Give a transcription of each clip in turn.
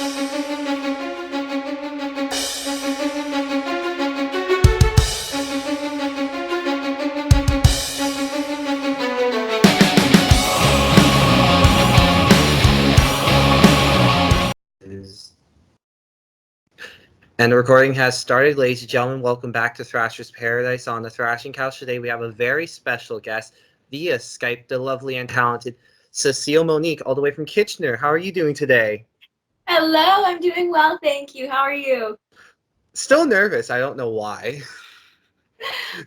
And the recording has started. Ladies and gentlemen, welcome back to Thrasher's Paradise on the Thrashing Couch. Today we have a very special guest via Skype, the lovely and talented Cecile Monique, all the way from Kitchener. How are you doing today? Hello, I'm doing well, thank you. How are you? Still nervous. I don't know why.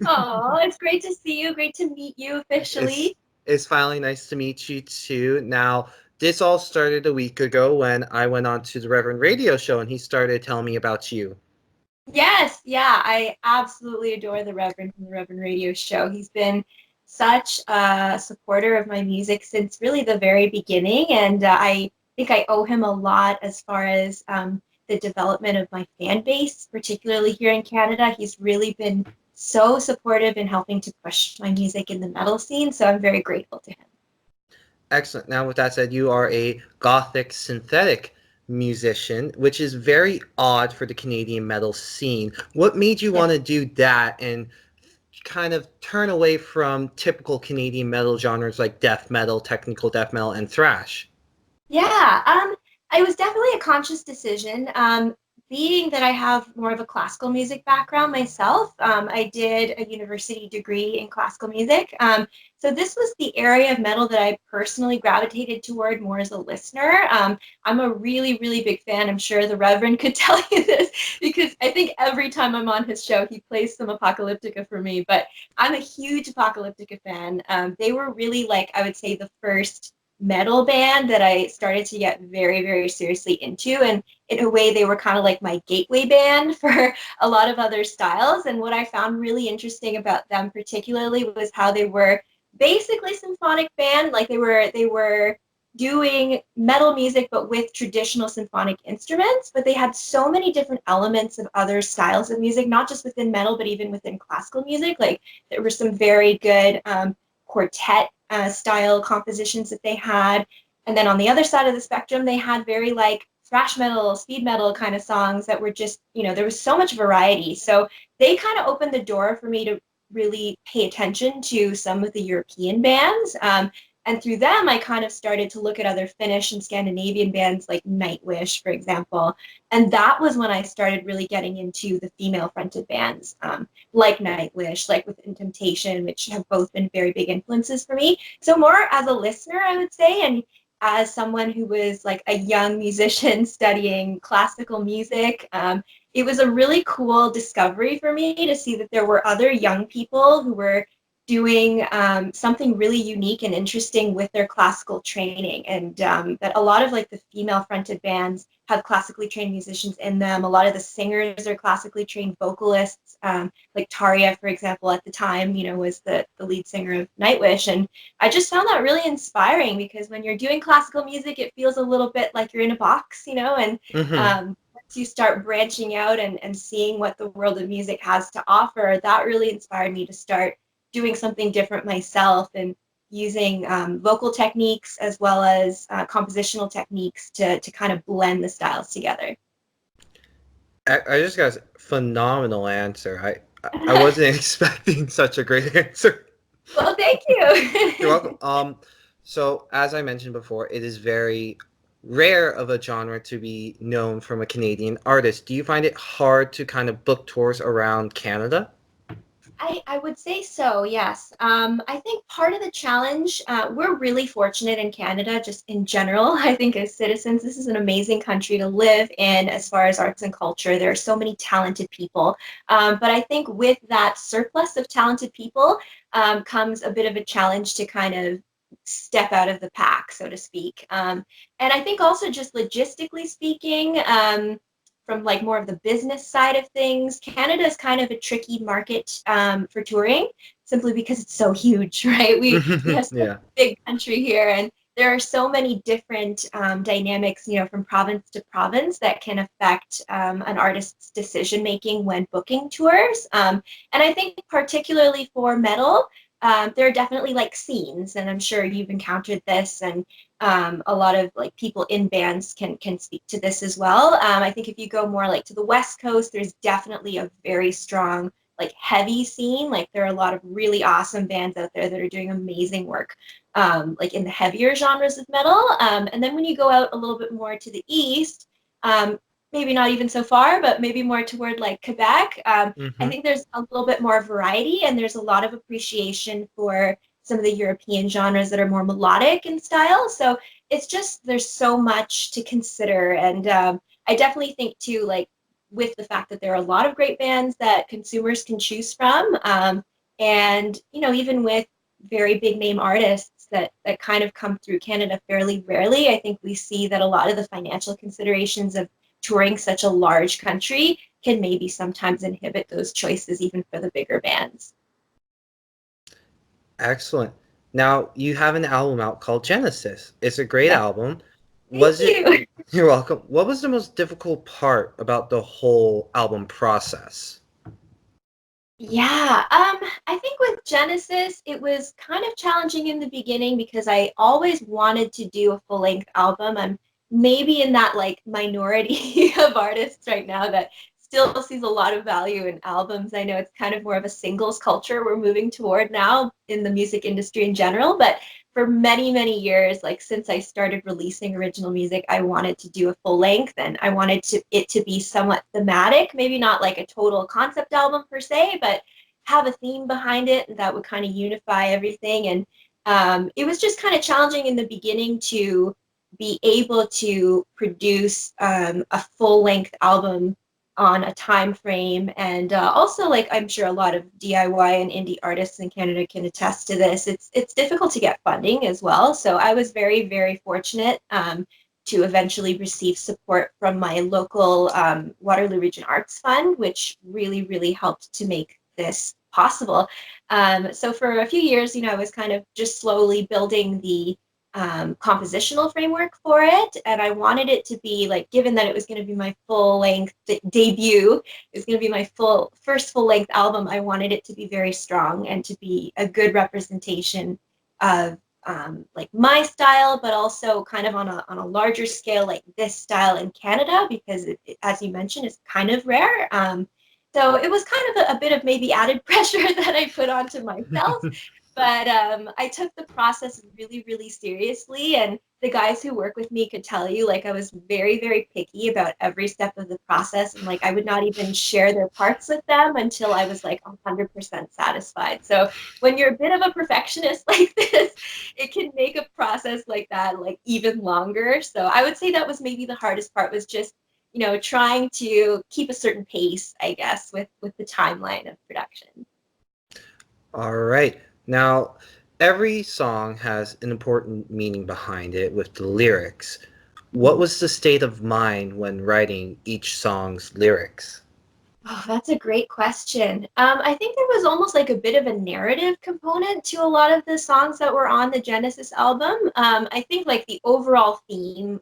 Oh, it's great to see you. Great to meet you It's officially. it's finally nice to meet you too. Now, this all started a week ago when I went on to the Reverend Radio Show and he started telling me about you. Yes, yeah, I absolutely adore the Reverend from the Reverend Radio Show. He's been such a supporter of my music since really the very beginning, and I think I owe him a lot as far as the development of my fan base, particularly here in Canada. He's really been so supportive in helping to push my music in the metal scene, so I'm very grateful to him. Excellent. Now, with that said, you are a gothic synthetic musician, which is very odd for the Canadian metal scene. What made you Yeah. want to do that and kind of turn away from typical Canadian metal genres like death metal, technical death metal, and thrash? Yeah, it was definitely a conscious decision. Being that I have more of a classical music background myself, I did a university degree in classical music. So this was the area of metal that I personally gravitated toward more as a listener. I'm a really, really big fan. I'm sure the Reverend could tell you this because I think every time I'm on his show, he plays some Apocalyptica for me. But I'm a huge Apocalyptica fan. They were really like, I would say, the first metal band that I started to get very, very seriously into. And in a way, they were kind of like my gateway band for a lot of other styles. And what I found really interesting about them particularly was how they were basically symphonic band. Like they were doing metal music but with traditional symphonic instruments, but they had so many different elements of other styles of music, not just within metal but even within classical music. Like there were some very good quartet style compositions that they had. And then on the other side of the spectrum, they had very like thrash metal, speed metal kind of songs that were just, there was so much variety. So they kind of opened the door for me to really pay attention to some of the European bands. And through them, I kind of started to look at other Finnish and Scandinavian bands like Nightwish, for example. And that was when I started really getting into the female fronted bands. Like Nightwish, like Within Temptation, which have both been very big influences for me. So more as a listener, I would say, and as someone who was like a young musician studying classical music, it was a really cool discovery for me to see that there were other young people who were doing something really unique and interesting with their classical training, and that a lot of like the female fronted bands have classically trained musicians in them. A lot of the singers are classically trained vocalists, like Taria, for example, at the time, was the lead singer of Nightwish. And I just found that really inspiring because when you're doing classical music, it feels a little bit like you're in a box, and Mm-hmm. once you start branching out and seeing what the world of music has to offer, that really inspired me to start doing something different myself and using vocal techniques as well as compositional techniques to kind of blend the styles together. I just got a phenomenal answer. I wasn't expecting such a great answer. Well, thank You're you. welcome. So as I mentioned before, it is very rare of a genre to be known from a Canadian artist. Do you find it hard to kind of book tours around Canada? I would say so, yes. I think part of the challenge, we're really fortunate in Canada, just in general. I think as citizens, this is an amazing country to live in as far as arts and culture. There are so many talented people. But I think with that surplus of talented people comes a bit of a challenge to kind of step out of the pack, so to speak. And I think also just logistically speaking, from like more of the business side of things, Canada is kind of a tricky market for touring, simply because it's so huge, right? We have such Yeah. a big country here, and there are so many different dynamics, from province to province that can affect an artist's decision making when booking tours. And I think particularly for metal, there are definitely like scenes, and I'm sure you've encountered this, and a lot of like people in bands can speak to this as well. I think if you go more like to the West Coast, there's definitely a very strong like heavy scene. Like there are a lot of really awesome bands out there that are doing amazing work, like in the heavier genres of metal. And then when you go out a little bit more to the east, um, maybe not even so far, but maybe more toward like Quebec. I Mm-hmm. think there's a little bit more variety, and there's a lot of appreciation for some of the European genres that are more melodic in style. So it's just there's so much to consider, and I definitely think too, like with the fact that there are a lot of great bands that consumers can choose from, and even with very big name artists that kind of come through Canada fairly rarely, I think we see that a lot of the financial considerations of touring such a large country can maybe sometimes inhibit those choices even for the bigger bands. Excellent. Now you have an album out called Genesis. It's a great Yeah, album. thank Was it? you. You're welcome. What was the most difficult part about the whole album process? Yeah, I think with Genesis, it was kind of challenging in the beginning because I always wanted to do a full-length album. I'm maybe in that like minority of artists right now that still sees a lot of value in albums. I know it's kind of more of a singles culture we're moving toward now in the music industry in general, but for many, many years, like since I started releasing original music, I wanted to do a full length, and I wanted it to be somewhat thematic, maybe not like a total concept album per se, but have a theme behind it that would kind of unify everything. And it was just kind of challenging in the beginning to be able to produce a full length album on a time frame, and also like I'm sure a lot of DIY and indie artists in Canada can attest to this. It's difficult to get funding as well, so I was very fortunate to eventually receive support from my local Waterloo Region Arts Fund, which really helped to make this possible. So for a few years, I was kind of just slowly building the compositional framework for it, and I wanted it to be like, given that it was going to be my full length debut, it was going to be my first full length album, I wanted it to be very strong and to be a good representation of like my style, but also kind of on a larger scale, like this style in Canada, because as you mentioned, it's kind of rare. So it was kind of a bit of maybe added pressure that I put onto myself, but I took the process really seriously, and the guys who work with me could tell you, like, I was very picky about every step of the process, and like I would not even share their parts with them until I was like 100% satisfied. So when you're a bit of a perfectionist like this, it can make a process like that like even longer. So I would say that was maybe the hardest part, was just trying to keep a certain pace, I guess, with the timeline of production. All right. Now, every song has an important meaning behind it with the lyrics. What was the state of mind when writing each song's lyrics? Oh, that's a great question. I think there was almost like a bit of a narrative component to a lot of the songs that were on the Genesis album. I think like the overall theme,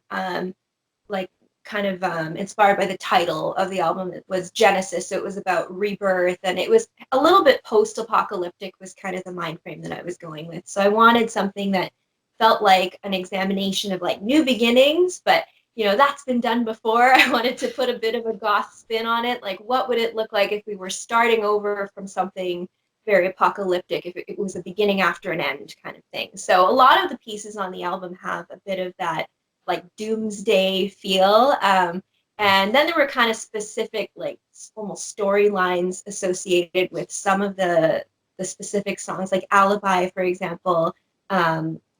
like kind of inspired by the title of the album, it was Genesis. So it was about rebirth, and it was a little bit post-apocalyptic was kind of the mind frame that I was going with. So I wanted something that felt like an examination of like new beginnings, but that's been done before. I wanted to put a bit of a goth spin on it. Like, what would it look like if we were starting over from something very apocalyptic, if it was a beginning after an end kind of thing? So a lot of the pieces on the album have a bit of that like doomsday feel. And then there were kind of specific, like almost storylines associated with some of the specific songs, like Alibi, for example,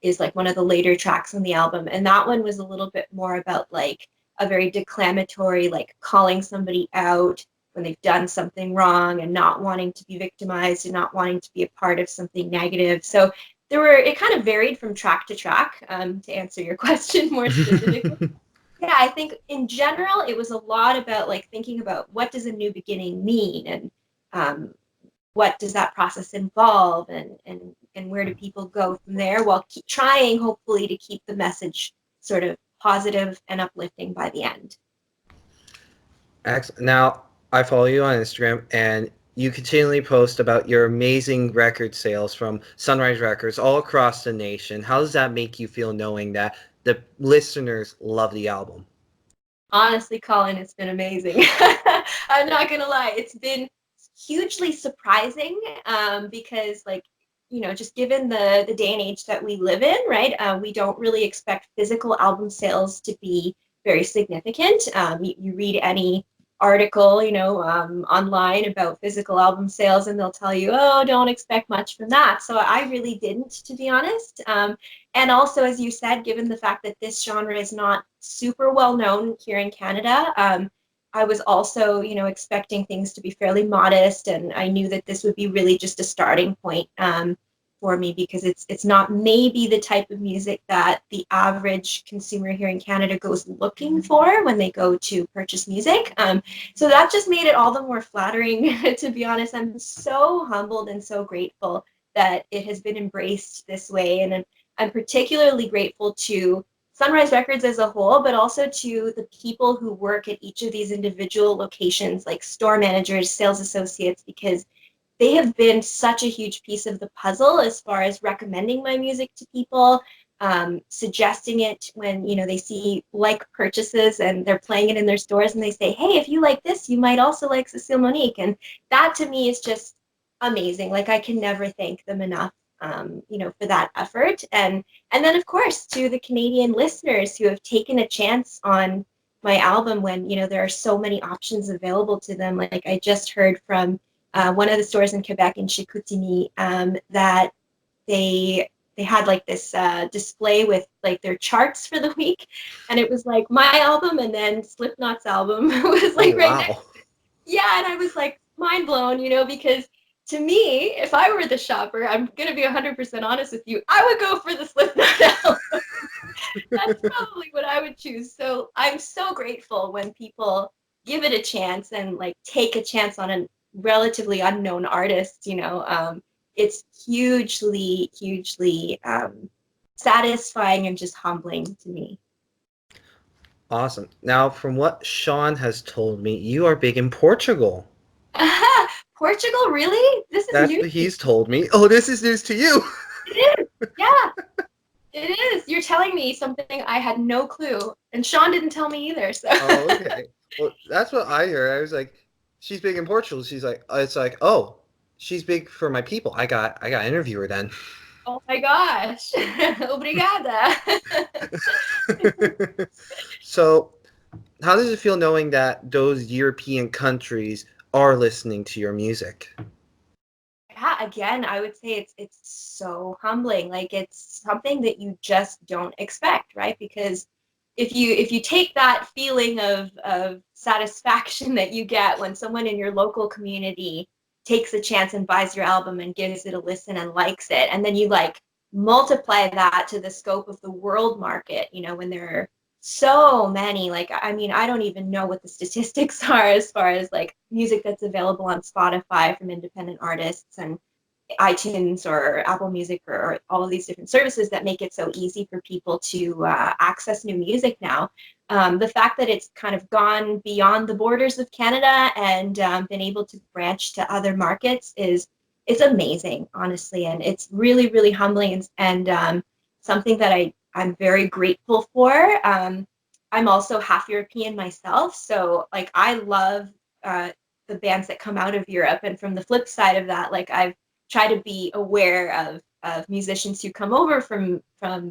is like one of the later tracks on the album. And that one was a little bit more about like a very declamatory, like calling somebody out when they've done something wrong and not wanting to be victimized and not wanting to be a part of something negative. So it kind of varied from track to track, to answer your question more specifically. Yeah, I think in general, it was a lot about like thinking about what does a new beginning mean, and um, what does that process involve, and where do people go from there, while keep trying hopefully to keep the message sort of positive and uplifting by the end. Now, I follow you on Instagram, and You continually post about your amazing record sales from Sunrise Records all across the nation. How does that make you feel knowing that the listeners love the album? Honestly, Colin, it's been amazing. I'm not gonna lie, it's been hugely surprising because, like, just given the day and age that we live in, right? We don't really expect physical album sales to be very significant. You read any article, online about physical album sales, and they'll tell you, oh, don't expect much from that. So I really didn't, to be honest. And also, as you said, given the fact that this genre is not super well known here in Canada, I was also, expecting things to be fairly modest, and I knew that this would be really just a starting point for me because it's not maybe the type of music that the average consumer here in Canada goes looking for when they go to purchase music. So that just made it all the more flattering. To be honest, I'm so humbled and so grateful that it has been embraced this way, and I'm particularly grateful to Sunrise Records as a whole, but also to the people who work at each of these individual locations, like store managers, sales associates, because they have been such a huge piece of the puzzle as far as recommending my music to people, suggesting it when they see like purchases and they're playing it in their stores, and they say, "Hey, if you like this, you might also like Cecile Monique," and that to me is just amazing. Like I can never thank them enough, for that effort, and then of course to the Canadian listeners who have taken a chance on my album when there are so many options available to them. Like I just heard from one of the stores in Quebec in Chicoutimi, that they had like this display with like their charts for the week, and it was like my album and then Slipknot's album was Oh, like right next. wow. Yeah, and I was like mind blown, because to me, if I were the shopper, I'm gonna be 100% honest with you, I would go for the Slipknot album. That's probably what I would choose. So I'm so grateful when people give it a chance and like take a chance on a relatively unknown artist. It's hugely, hugely satisfying and just humbling to me. Awesome. Now, from what Sean has told me, you are big in Portugal. Portugal, really? This is That's new. what he's told me. Oh, this is news to you. It is. Yeah, it is. You're telling me something I had no clue, and Sean didn't tell me either. So. Oh, okay. Well, that's what I heard. I was like, she's big in Portugal. She's like, it's like, oh, she's big for my people. I got to interview her then. Oh my gosh. Obrigada. So, how does it feel knowing that those European countries are listening to your music? Yeah, again, I would say it's so humbling. Like it's something that you just don't expect, right? Because if you take that feeling of satisfaction that you get when someone in your local community takes a chance and buys your album and gives it a listen and likes it, and then you like multiply that to the scope of the world market, when there are so many, like I mean, I don't even know what the statistics are as far as like music that's available on Spotify from independent artists and iTunes or Apple Music or all of these different services that make it so easy for people to access new music now. The fact that it's kind of gone beyond the borders of Canada and been able to branch to other markets is it's amazing, honestly, and it's really really humbling and something that I'm very grateful for. I'm also half European myself, so like I love the bands that come out of Europe, and from the flip side of that, like I've try to be aware of musicians who come over from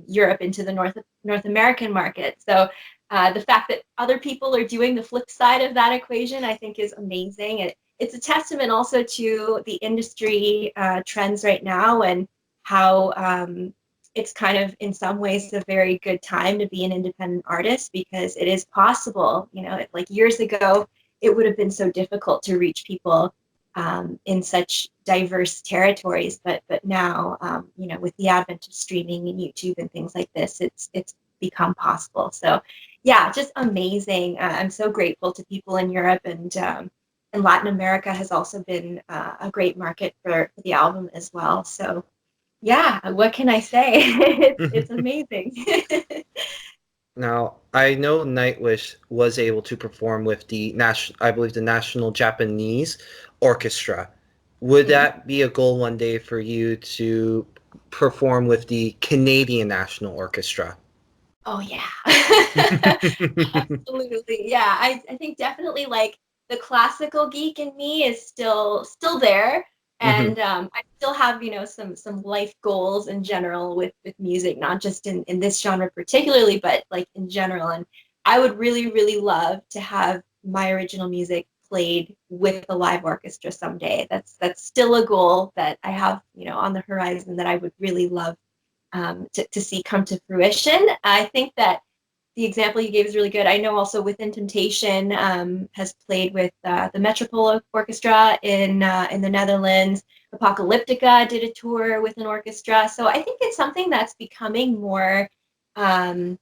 Europe into the North American market. So the fact that other people are doing the flip side of that equation, I think, is amazing. It's a testament also to the industry trends right now and how it's kind of in some ways a very good time to be an independent artist because it is possible. Like years ago, it would have been so difficult to reach people in such diverse territories, but now, with the advent of streaming and YouTube and things like this, it's become possible. So, yeah, just amazing. I'm so grateful to people in Europe and Latin America has also been a great market for the album as well. So, yeah, what can I say? It's amazing. Now, I know Nightwish was able to perform with the I believe the National Japanese Orchestra. Would Mhm. that be a goal one day for you to perform with the Canadian National Orchestra? Oh yeah. Absolutely. Yeah. I think definitely like the classical geek in me is still there. Hmm. And I still have, some life goals in general with music, not just in this genre particularly, but like in general. And I would really, really love to have my original music played with a live orchestra someday. That's still a goal that I have, on the horizon that I would really love to see come to fruition. I think that the example you gave is really good. I know also Within Temptation has played with the Metropole Orchestra in the Netherlands. Apocalyptica did a tour with an orchestra. So I think it's something that's becoming um,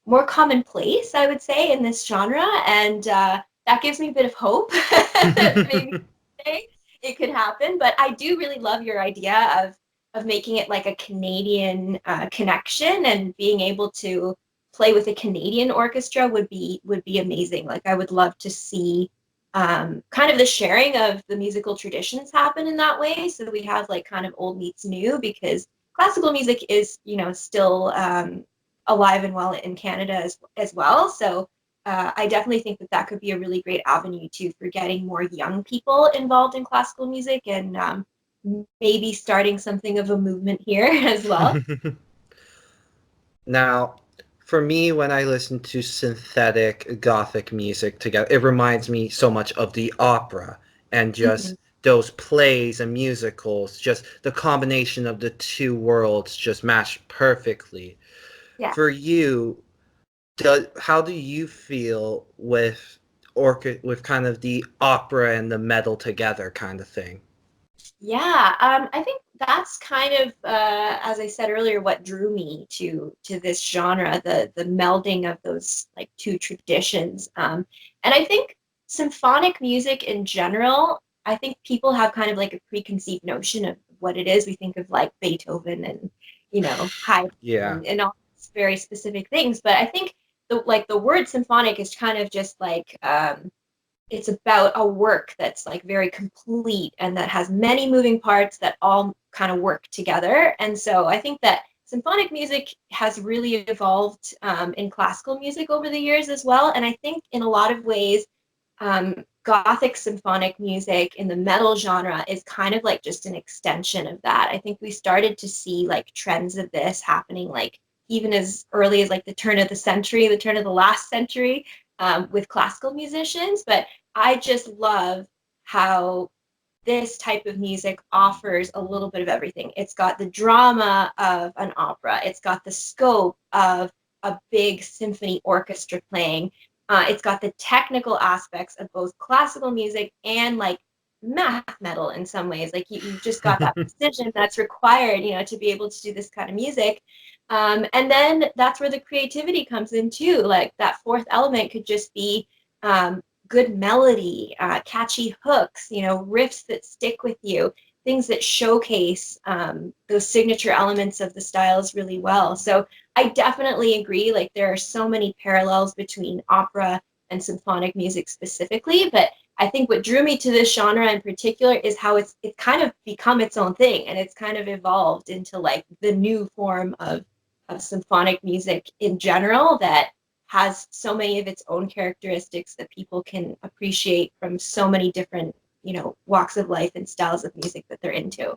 more commonplace, I would say, in this genre, and that gives me a bit of hope that maybe someday it could happen. But I do really love your idea of making it like a Canadian connection, and being able to play with a Canadian orchestra would be amazing. Like I would love to see kind of the sharing of the musical traditions happen in that way. So we have like kind of old meets new, because classical music is, still alive and well in Canada as well. So I definitely think that could be a really great avenue too for getting more young people involved in classical music, and maybe starting something of a movement here as well. Now, for me, when I listen to synthetic gothic music together, it reminds me so much of the opera and Mm-hmm. just those plays and musicals, just the combination of the two worlds just matched perfectly. Yeah. For you, how do you feel with with kind of the opera and the metal together kind of thing? Yeah, I think that's kind of, as I said earlier, what drew me to this genre, the melding of those like two traditions. And I think symphonic music in general, I think people have kind of like a preconceived notion of what it is. We think of like Beethoven and Haydn Yeah. and all these very specific things. But I think the word symphonic is kind of just like it's about a work that's like very complete and that has many moving parts that all kind of work together. And so I think that symphonic music has really evolved in classical music over the years as well. And I think in a lot of ways, Gothic symphonic music in the metal genre is kind of like just an extension of that. I think we started to see like trends of this happening like even as early as like the turn of the century, the turn of the last century, with classical musicians. But I just love how this type of music offers a little bit of everything. It's got the drama of an opera, it's got the scope of a big symphony orchestra playing, it's got the technical aspects of both classical music and like math metal in some ways. Like you've just got that precision that's required, to be able to do this kind of music. And then that's where the creativity comes in too. Like that fourth element could just be good melody, catchy hooks, riffs that stick with you, things that showcase those signature elements of the styles really well. So I definitely agree. Like there are so many parallels between opera and symphonic music specifically, but I think what drew me to this genre in particular is how it's kind of become its own thing, and it's kind of evolved into like the new form of symphonic music in general that has so many of its own characteristics that people can appreciate from so many different, walks of life and styles of music that they're into.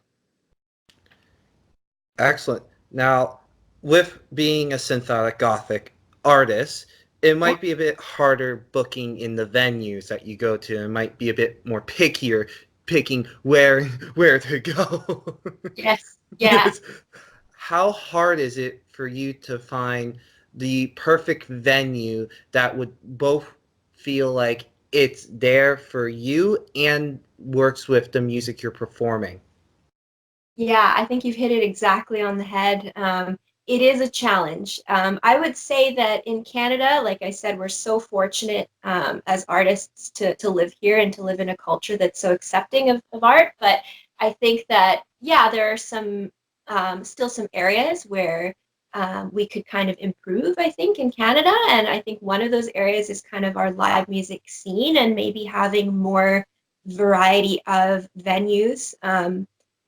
Excellent. Now, with being a synthetic gothic artist, it Yeah. might be a bit harder booking in the venues that you go to. It might be a bit more pickier picking where to go. Yes. Yeah. Yes. How hard is it for you to find the perfect venue that would both feel like it's there for you and works with the music you're performing? Yeah, I think you've hit it exactly on the head. It is a challenge. I would say that in Canada, like I said, we're so fortunate as artists to live here and to live in a culture that's so accepting of art. But I think that, yeah, there are some still some areas where we could kind of improve, I think, in Canada. And I think one of those areas is kind of our live music scene and maybe having more variety of venues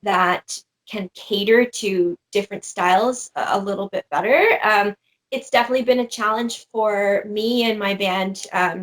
that can cater to different styles a little bit better. It's definitely been a challenge for me and my band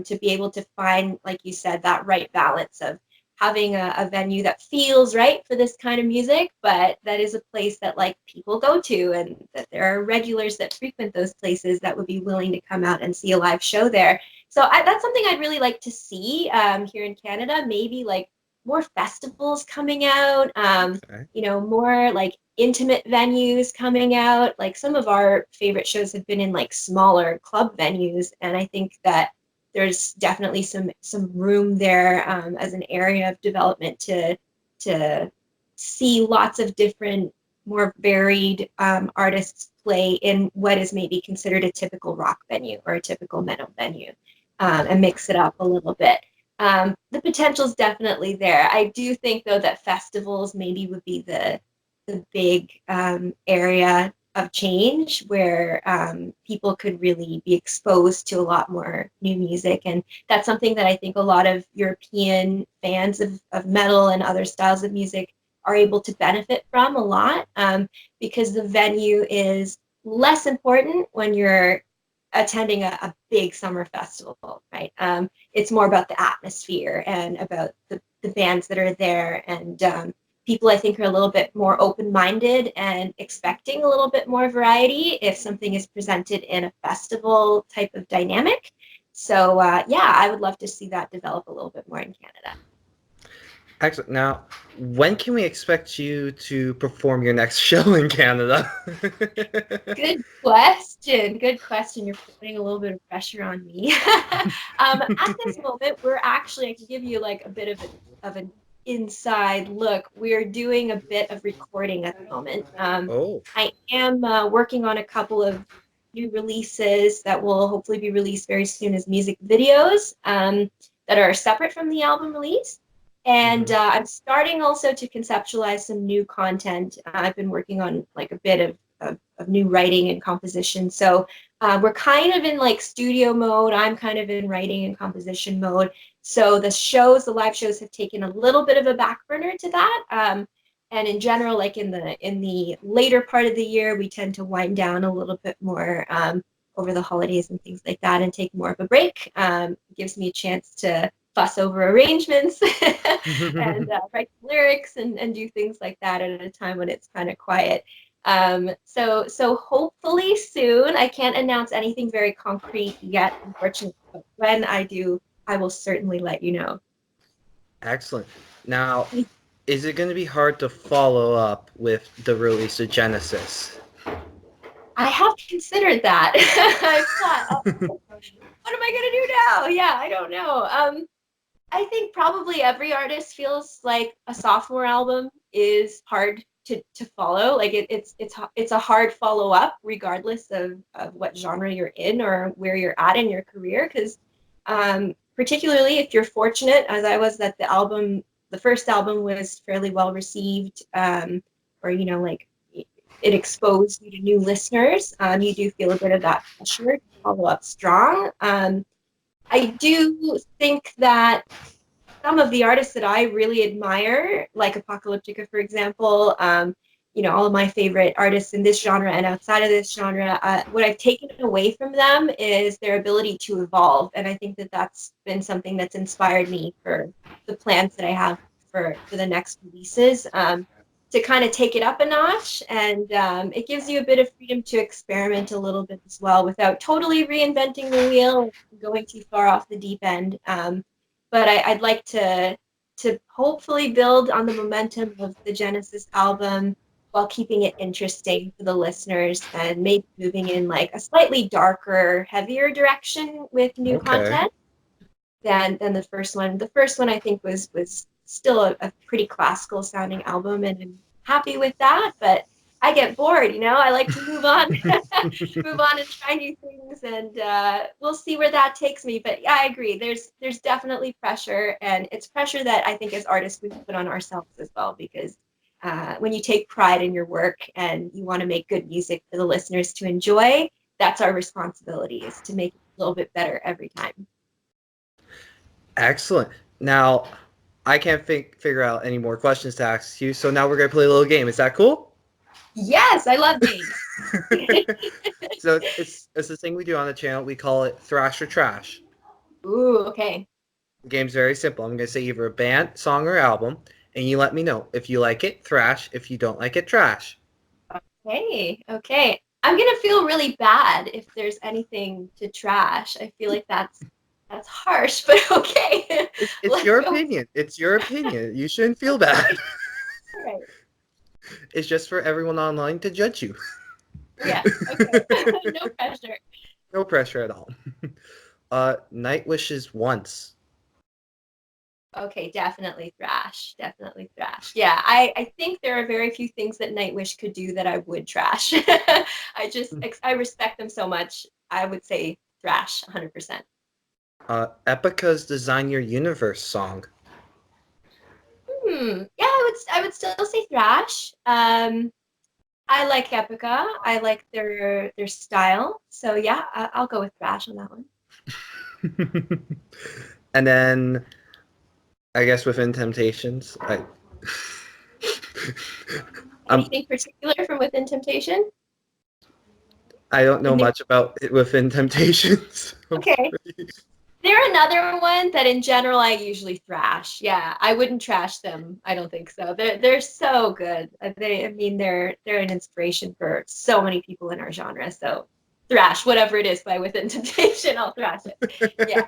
to be able to find, like you said, that right balance of having a venue that feels right for this kind of music, but that is a place that like people go to and that there are regulars that frequent those places that would be willing to come out and see a live show there. So that's something I'd really like to see here in Canada, maybe like more festivals coming out, Okay. more like intimate venues coming out. Like some of our favorite shows have been in like smaller club venues, and I think that there's definitely some room there as an area of development to see lots of different, more varied artists play in what is maybe considered a typical rock venue or a typical metal venue, and mix it up a little bit. The potential is definitely there. I do think though that festivals maybe would be the big area of change where people could really be exposed to a lot more new music. And that's something that I think a lot of European fans of metal and other styles of music are able to benefit from a lot, because the venue is less important when you're attending a big summer festival, right? It's more about the atmosphere and about the bands that are there, and people I think are a little bit more open-minded and expecting a little bit more variety if something is presented in a festival type of dynamic. So yeah, I would love to see that develop a little bit more in Canada. Excellent. Now, when can we expect you to perform your next show in Canada? Good question. Good question. You're putting a little bit of pressure on me. At this moment, we're actually, I can give you like a bit of an inside look. We're doing a bit of recording at the moment. Oh, I am working on a couple of new releases that will hopefully be released very soon as music videos that are separate from the album release. And I'm starting also to conceptualize some new content. I've been working on like a bit of new writing and composition. So we're kind of in like studio mode. I'm kind of in writing and composition mode. So the live shows have taken a little bit of a back burner to that. And in general, like in the later part of the year, we tend to wind down a little bit more over the holidays and things like that and take more of a break. It gives me a chance to fuss over arrangements and write lyrics and do things like that at a time when it's kind of quiet. So hopefully soon. I can't announce anything very concrete yet, unfortunately, but when I do, I will certainly let you know. excellent. Now, is it going to be hard to follow up with the release of Genesis? I have considered that. I've thought, what am I gonna do now? Yeah, I don't know. I think probably every artist feels like a sophomore album is hard to follow. Like it's a hard follow up, regardless of what genre you're in or where you're at in your career. Because particularly if you're fortunate, as I was, that the first album was fairly well received, or like it exposed you to new listeners. You do feel a bit of that pressure to follow up strong. I do think that some of the artists that I really admire, like Apocalyptica, for example, all of my favorite artists in this genre and outside of this genre, what I've taken away from them is their ability to evolve. And I think that that's been something that's inspired me for the plans that I have for the next releases, to kind of take it up a notch. And it gives you a bit of freedom to experiment a little bit as well without totally reinventing the wheel, going too far off the deep end. But I'd like to hopefully build on the momentum of the Genesis album while keeping it interesting for the listeners and maybe moving in like a slightly darker, heavier direction with new Okay. content than the first one. The first one I think was still a pretty classical sounding album, and I'm happy with that. But I get bored, I like to move on, move on and try new things, and we'll see where that takes me. But yeah, I agree. There's definitely pressure, and it's pressure that I think as artists we put on ourselves as well, because when you take pride in your work and you want to make good music for the listeners to enjoy, that's our responsibility, is to make it a little bit better every time. Excellent. Now, I can't figure out any more questions to ask you, so now we're going to play a little game. Is that cool? Yes, I love games. So it's the thing we do on the channel. We call it Thrash or Trash. Ooh, okay. The game's very simple. I'm going to say either a band, song, or album, and you let me know. If you like it, thrash. If you don't like it, trash. Okay, okay. I'm gonna feel really bad if there's anything to trash. I feel like that's harsh, but okay. It's your opinion. It's your opinion. You shouldn't feel bad. All right. It's just for everyone online to judge you. Yeah. Okay. No pressure. No pressure at all. Night Wishes Once. Okay, definitely thrash. Definitely thrash. Yeah, I think there are very few things that Nightwish could do that I would trash. I respect them so much. I would say thrash 100%. Epica's Design Your Universe song. Yeah, I would still say thrash. I like Epica. I like their style. So yeah, I'll go with thrash on that one. And then I guess Within Temptations. Anything particular from Within Temptation? I don't know much about it Within Temptations. Okay. They're another one that in general I usually thrash. Yeah, I wouldn't trash them. I don't think so. They're so good. They're an inspiration for so many people in our genre. So thrash, whatever it is by Within Temptation, I'll thrash it. Yeah.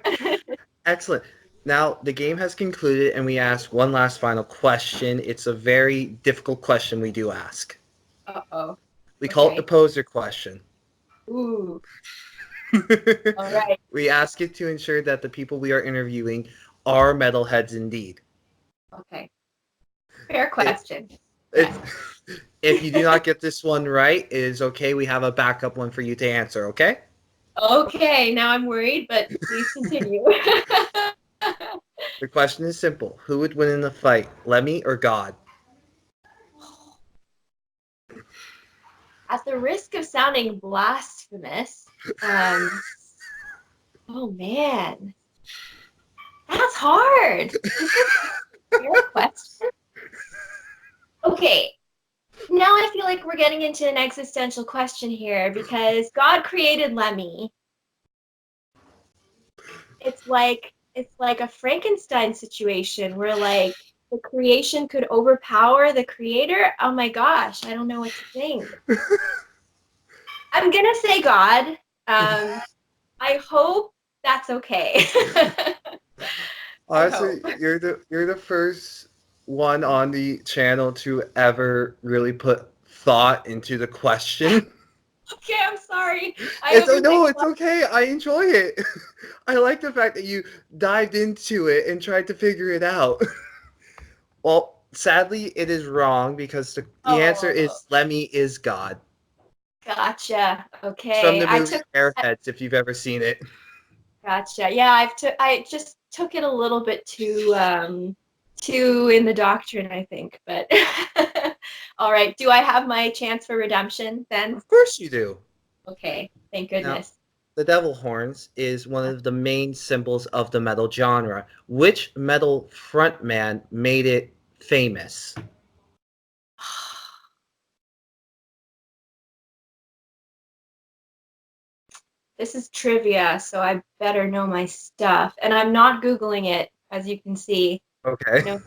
Excellent. Now the game has concluded, and we ask one last final question. It's a very difficult question we do ask. Uh-oh. We call it the poser question. Ooh. All right. We ask it to ensure that the people we are interviewing are metalheads indeed. Okay. Fair question. If you do not get this one right, it is okay. We have a backup one for you to answer, okay? Okay, now I'm worried, but please continue. The question is simple. Who would win in the fight, Lemmy or God? At the risk of sounding blasphemous, oh man, that's hard. Fair question. Okay, now I feel like we're getting into an existential question here because God created Lemmy. It's like a Frankenstein situation where like the creation could overpower the creator. Oh my gosh, I don't know what to think. I'm gonna say God. I hope that's okay. Honestly, you're the first one on the channel to ever really put thought into the question. Okay, I'm sorry. It's okay. I enjoy it. I like the fact that you dived into it and tried to figure it out. Well, sadly, it is wrong because the answer is Lemmy is God. Gotcha. Okay. From the movie Airheads, if you've ever seen it. Gotcha. Yeah, I just took it a little bit too in the doctrine, I think. But all right. Do I have my chance for redemption then? Of course you do. Okay. Thank goodness. Now, the devil horns is one of the main symbols of the metal genre. Which metal frontman made it famous? This is trivia, so I better know my stuff. And I'm not Googling it, as you can see. Okay. No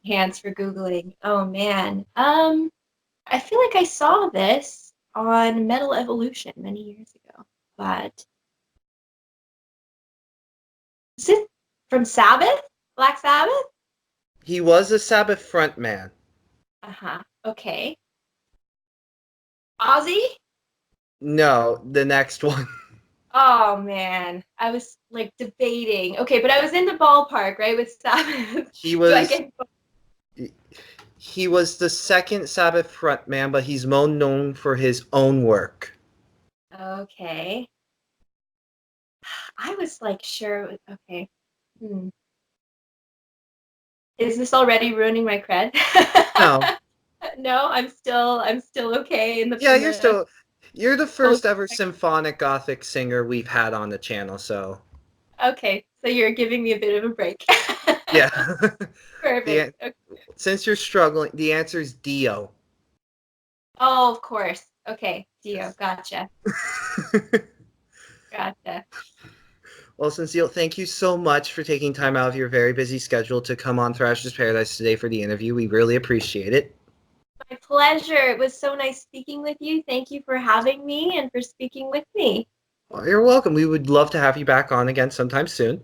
hands for Googling. Oh man. I feel like I saw this on Metal Evolution many years ago, but is it from Sabbath? Black Sabbath? He was a Sabbath frontman. Uh-huh. Okay. Ozzy? No, the next one. Oh man. I was like debating. Okay, but I was in the ballpark, right, with Sabbath. He was the second Sabbath frontman, but he's more known for his own work. Okay. I was like sure. Okay. Is this already ruining my cred? No. No, I'm still okay in the Yeah, in the you're the first post. ever symphonic gothic singer we've had on the channel, so Okay, so you're giving me a bit of a break. yeah. Perfect. the Since you're struggling, the answer is Dio. Oh, of course. Okay, Dio, gotcha. Gotcha. Well, Cecile, thank you so much for taking time out of your very busy schedule to come on Thrash's Paradise today for the interview. We really appreciate it. My pleasure. It was so nice speaking with you. Thank you for having me and for speaking with me. Well, you're welcome. We would love to have you back on again sometime soon.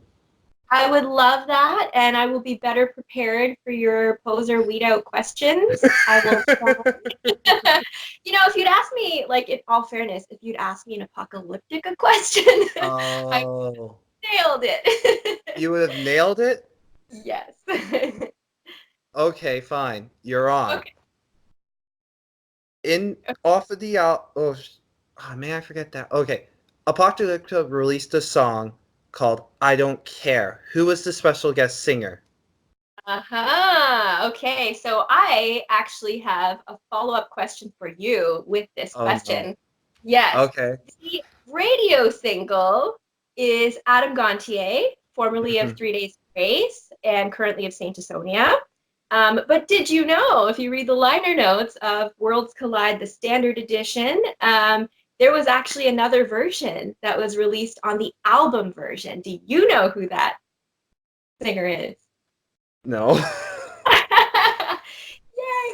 I would love that, and I will be better prepared for your poser weed out questions. I will try. If you'd asked me, like, in all fairness, if you'd asked me an apocalyptic question, I Oh, nailed it. you would have nailed it? Yes. Okay, fine. You're on. Okay. In off of the man, I forget that. Okay, Apocalyptica released a song called "I Don't Care." Who was the special guest singer? Okay, so I actually have a follow-up question for you with this Oh no. question. Yes, Okay. the radio single is Adam Gontier, formerly of Mhm. 3 Days Grace and currently of Saint Asonia. But did you know, if you read the liner notes of Worlds Collide, the Standard Edition, there was actually another version that was released on the album version. Do you know who that singer is? No. Yay,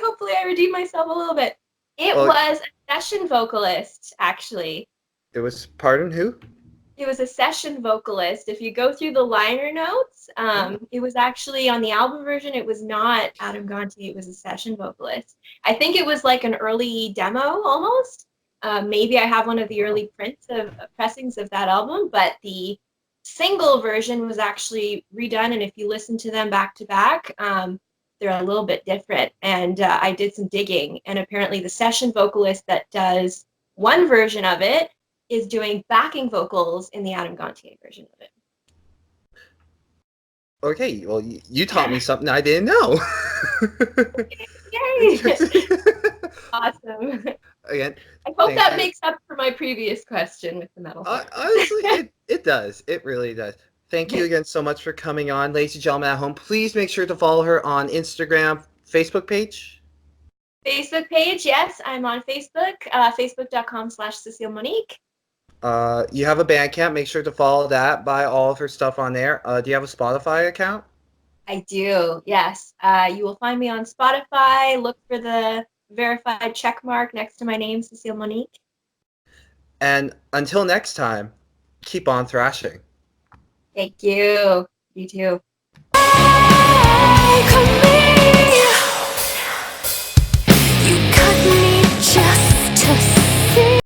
hopefully I redeemed myself a little bit. It Well, was a session vocalist, actually. it was pardon who? It was a session vocalist. If you go through the liner notes, Oh. it was actually on the album version, it was not Adam Gonti, it was a session vocalist. I think it was like an early demo almost. Maybe I have one of the Wow. early prints of pressings of that album, but the single version was actually redone. And if you listen to them back to back, they're a little bit different. And I did some digging, and apparently the session vocalist that does one version of it is doing backing vocals in the Adam Gontier version of it. Okay, well, you taught me something I didn't know. Yay! Awesome. Again, I hope thank that you. makes up for my previous question with the metal horn. Honestly, it does. It really does. Thank you again so much for coming on, ladies and gentlemen at home. Please make sure to follow her on Instagram, Facebook page. Facebook page, yes, I'm on Facebook, facebook.com/Cecile Monique. You have a Bandcamp. Make sure to follow that. Buy all of her stuff on there. Do you have a Spotify account? I do, yes. You will find me on Spotify. Look for the verified check mark next to my name, Cecile Monique. And until next time, keep on thrashing. Thank you. You too. Come